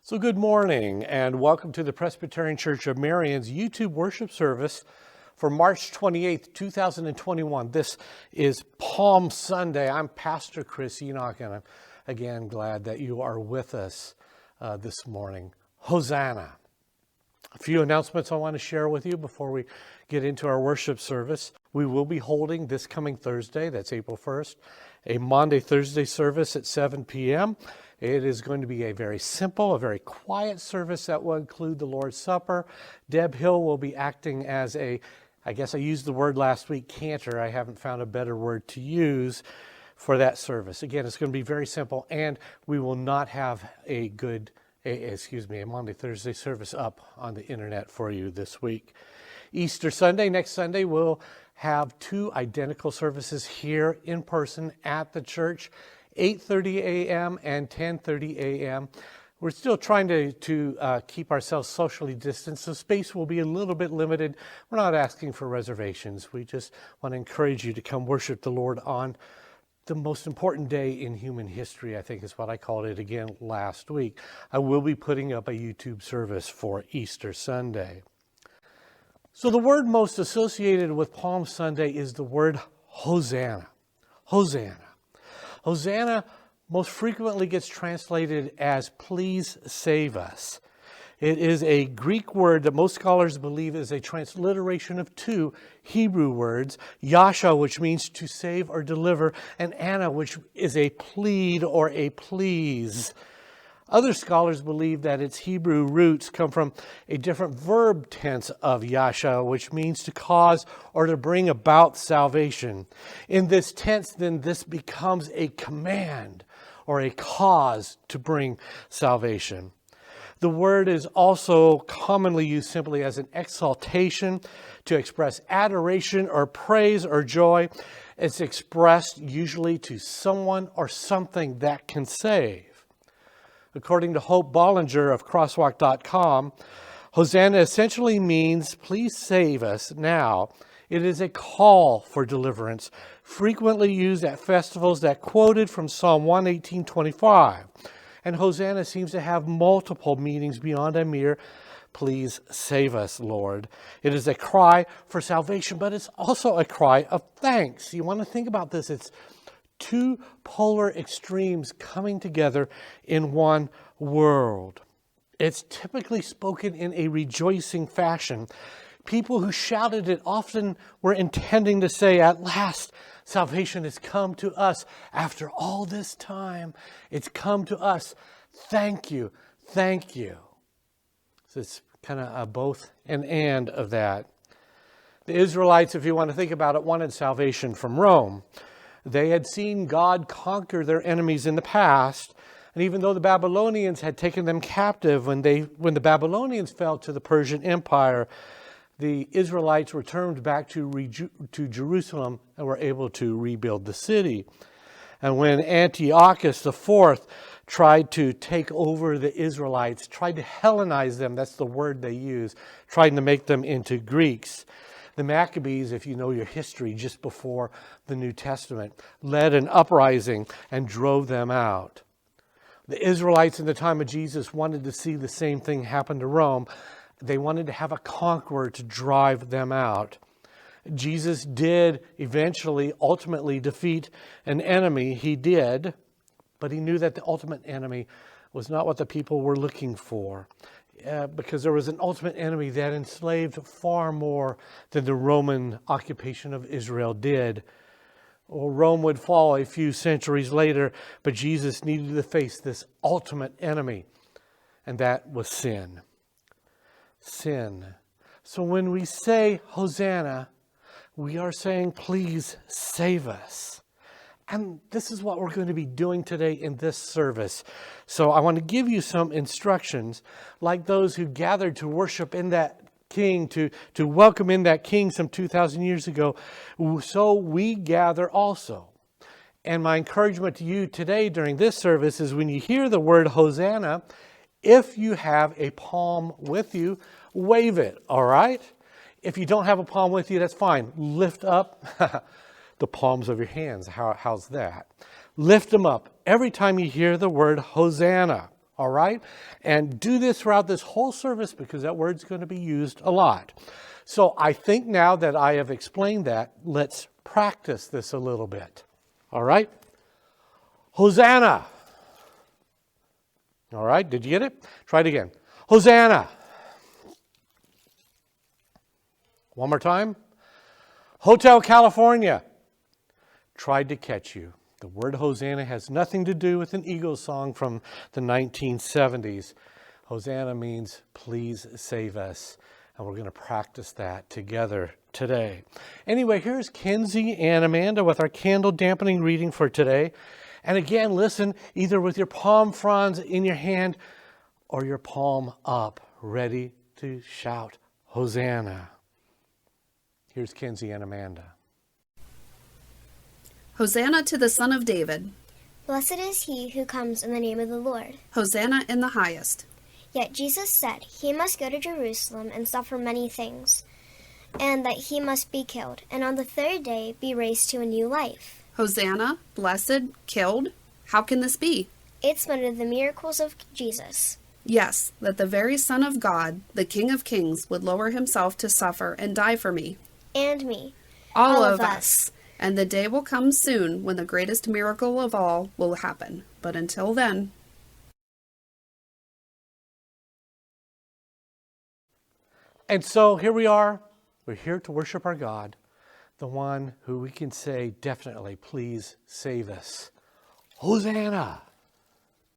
So good morning and welcome to the Presbyterian Church of Marion's YouTube worship service for March 28th, 2021. This is Palm Sunday. I'm Pastor Chris Enoch, and I'm again glad that you are with us this morning. Hosanna. A few announcements I want to share with you before we get into our worship service. We will be holding this coming Thursday, that's April 1st, a Monday-Thursday service at 7 p.m. It is going to be a very simple, a very quiet service that will include the Lord's Supper. Deb Hill will be acting as I guess I used the word last week, cantor. I haven't found a better word to use for that service. Again, it's going to be very simple, and we will not have a Monday-Thursday service up on the internet for you this week. Easter Sunday, next Sunday, we'll have two identical services here in person at the church, 8:30 a.m. and 10:30 a.m. We're still trying to keep ourselves socially distanced, so space will be a little bit limited. We're not asking for reservations. We just want to encourage you to come worship the Lord on the most important day in human history, I think is what I called it again last week. I will be putting up a YouTube service for Easter Sunday. So the word most associated with Palm Sunday is the word Hosanna. Hosanna. Hosanna most frequently gets translated as please save us. It is a Greek word that most scholars believe is a transliteration of two Hebrew words, Yasha, which means to save or deliver, and Anna, which is a plead or a please. Other scholars believe that its Hebrew roots come from a different verb tense of Yasha, which means to cause or to bring about salvation. In this tense, then, this becomes a command or a cause to bring salvation. The word is also commonly used simply as an exaltation to express adoration or praise or joy. It's expressed usually to someone or something that can save. According to Hope Bollinger of Crosswalk.com, Hosanna essentially means, please save us now. It is a call for deliverance, frequently used at festivals that quoted from Psalm 118:25. And Hosanna seems to have multiple meanings beyond a mere, please save us, Lord. It is a cry for salvation, but it's also a cry of thanks. You want to think about this. It's two polar extremes coming together in one world. It's typically spoken in a rejoicing fashion. People who shouted it often were intending to say, at last, salvation has come to us. After all this time, it's come to us. Thank you. Thank you. So it's kind of a both and of that. The Israelites, if you want to think about it, wanted salvation from Rome. They had seen God conquer their enemies in the past. And even though the Babylonians had taken them captive, when the Babylonians fell to the Persian Empire, the Israelites returned back to Jerusalem and were able to rebuild the city. And when Antiochus IV tried to take over the Israelites, tried to Hellenize them, that's the word they use, trying to make them into Greeks. The Maccabees, if you know your history, just before the New Testament, led an uprising and drove them out. The Israelites in the time of Jesus wanted to see the same thing happen to Rome. They wanted to have a conqueror to drive them out. Jesus did eventually, ultimately defeat an enemy. He did, but he knew that the ultimate enemy was not what the people were looking for. Because there was an ultimate enemy that enslaved far more than the Roman occupation of Israel did. Well, Rome would fall a few centuries later, but Jesus needed to face this ultimate enemy, and that was sin. Sin. So when we say Hosanna, we are saying, please save us. And this is what we're going to be doing today in this service. So I want to give you some instructions like those who gathered to worship in that King, to welcome in that King some 2,000 years ago. So we gather also. And my encouragement to you today during this service is when you hear the word Hosanna, if you have a palm with you, wave it, all right? If you don't have a palm with you, that's fine. Lift up the palms of your hands. How's that? Lift them up every time you hear the word Hosanna. All right? And do this throughout this whole service because that word's going to be used a lot. So I think now that I have explained that, let's practice this a little bit. All right? Hosanna. All right, did you get it? Try it again. Hosanna. One more time. Hotel California. Tried to catch you. The word Hosanna has nothing to do with an Eagles song from the 1970s. Hosanna means please save us. And we're going to practice that together today. Anyway, here's Kenzie and Amanda with our candle dampening reading for today. And again, listen, either with your palm fronds in your hand or your palm up, ready to shout Hosanna. Here's Kenzie and Amanda. Hosanna to the Son of David. Blessed is he who comes in the name of the Lord. Hosanna in the highest. Yet Jesus said he must go to Jerusalem and suffer many things, and that he must be killed, and on the third day be raised to a new life. Hosanna, blessed, killed? How can this be? It's one of the miracles of Jesus. Yes, that the very Son of God, the King of Kings, would lower himself to suffer and die for me. And me. All of us. And the day will come soon when the greatest miracle of all will happen. But until then... And so here we are. We're here to worship our God, the one who we can say definitely, please save us. Hosanna!